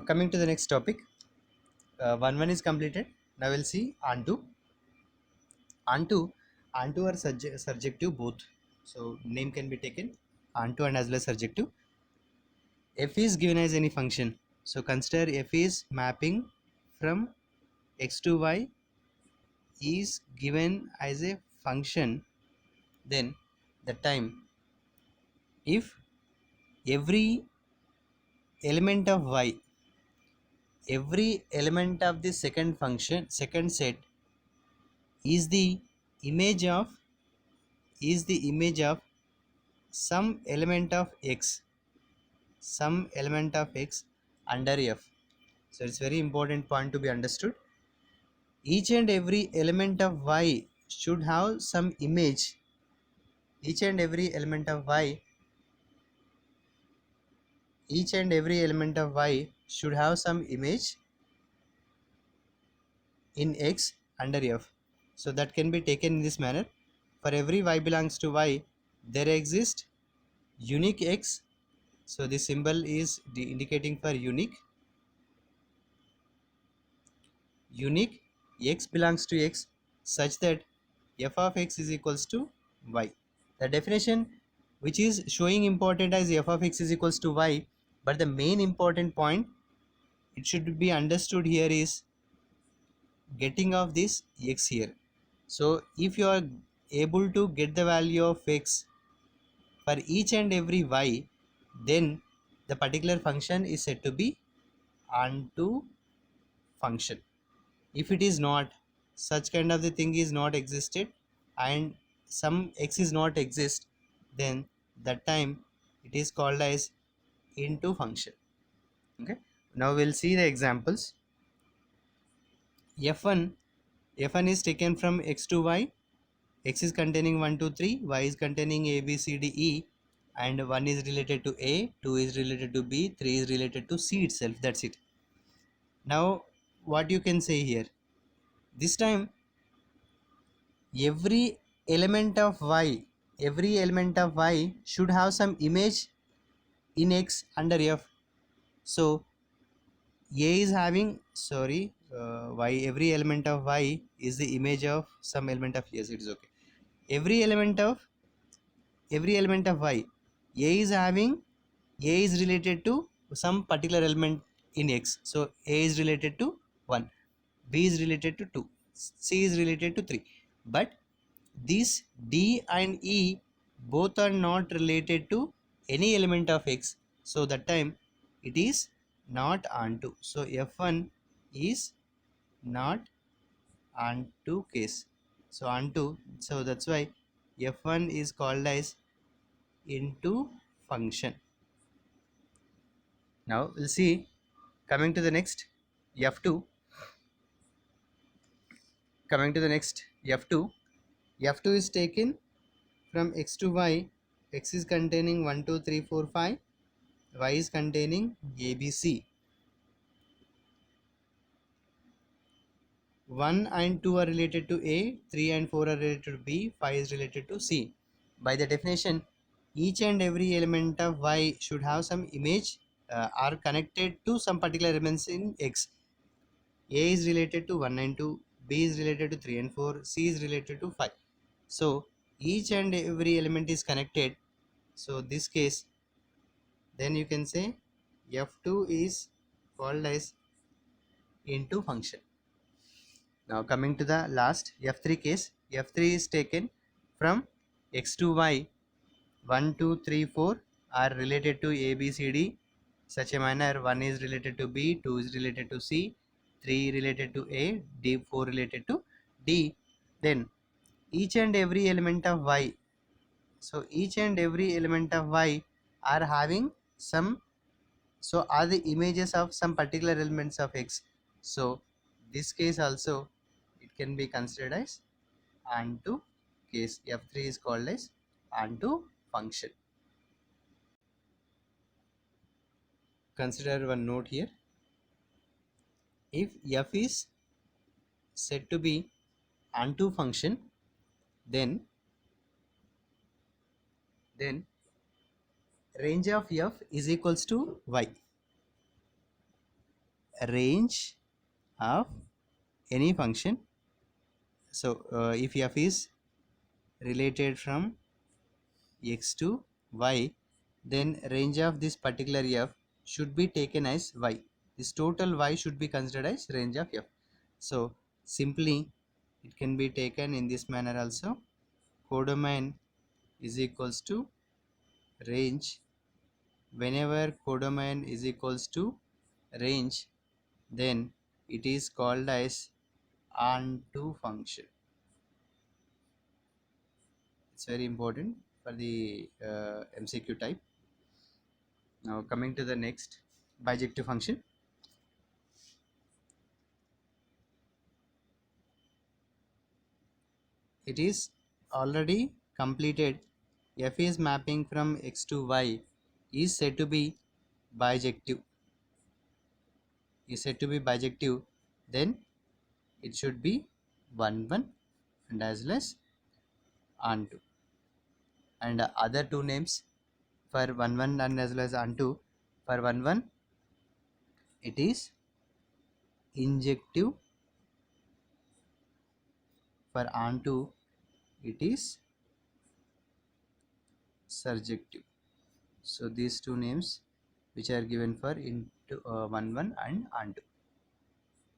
Coming to the next topic, 1 is completed. Now we'll see onto. Onto are surjective both. So name can be taken onto and as well as surjective. F is given as any function. So consider F is mapping from x to y is given as a function. Then the time if every element of y, every element of the second set is the image of some element of x, under f. So it's very important point to be understood. Each and every element of y should have some image. Each and every element of y should have some image in x under f. So that can be taken in this manner. For every y belongs to y, there exists unique x. So this symbol is indicating for unique x belongs to x, such that f of x is equals to y. The definition which is showing important as f of x is equals to y, but the main important point it should be understood here is getting of this x here. So if you are able to get the value of x for each and every y, then the particular function is said to be onto function. If it is not, such kind of the thing is not existed and some x is not exist, then that time it is called as into function. Okay, now we'll see the examples. f1 is taken from x to y. X is containing 1 2 3, y is containing a b c d e, and 1 is related to a, 2 is related to b, 3 is related to c itself. That's it. Now what you can say here, this time every element of y should have some image in x under f. So a is having y, every element of y is the image of some element of, yes, it is okay. Every element of y, a is related to some particular element in x. So a is related to 1, b is related to 2, c is related to 3, but these d and e both are not related to any element of x. So that time it is not onto. So f1 is not onto case. So onto, so that's why f1 is called as into function. Now we'll see, coming to the next f2. F2 is taken from x to y. X is containing 1 2 3 4 5, y is containing a b c. 1 and 2 are related to a, 3 and 4 are related to b, 5 is related to c. By the definition, each and every element of y should have some image, are connected to some particular elements in x. A is related to 1 and 2, b is related to 3 and 4, c is related to 5. So each and every element is connected. So this case, then you can say f2 is called as into function. Now coming to the last f3 case, f3 is taken from x to y. 1 2 3 4 are related to a b c d, such a manner 1 is related to b, 2 is related to c, 3 related to a, d 4 related to d. Then each and every element of y, so each and every element of y are having some, so are the images of some particular elements of x. So this case also it can be considered as onto case. f3 is called as onto function. Consider one note here. If f is said to be onto function, then range of f is equals to y. range of any function. So if f is related from x to y, then range of this particular f should be taken as y. This total y should be considered as range of f. So simply it can be taken in this manner also. Codomain is equals to range. Whenever codomain is equals to range, then it is called as onto function. It's very important for the MCQ type. Now coming to the next, bijective function. It is already completed. F is mapping from x to y is said to be bijective. Is said to be bijective. Then it should be 1 1 and as well as onto. And other two names for 1 1 and as well as onto. For 1 1 it is injective. For onto it is surjective. So these two names which are given for into 1 1 and onto.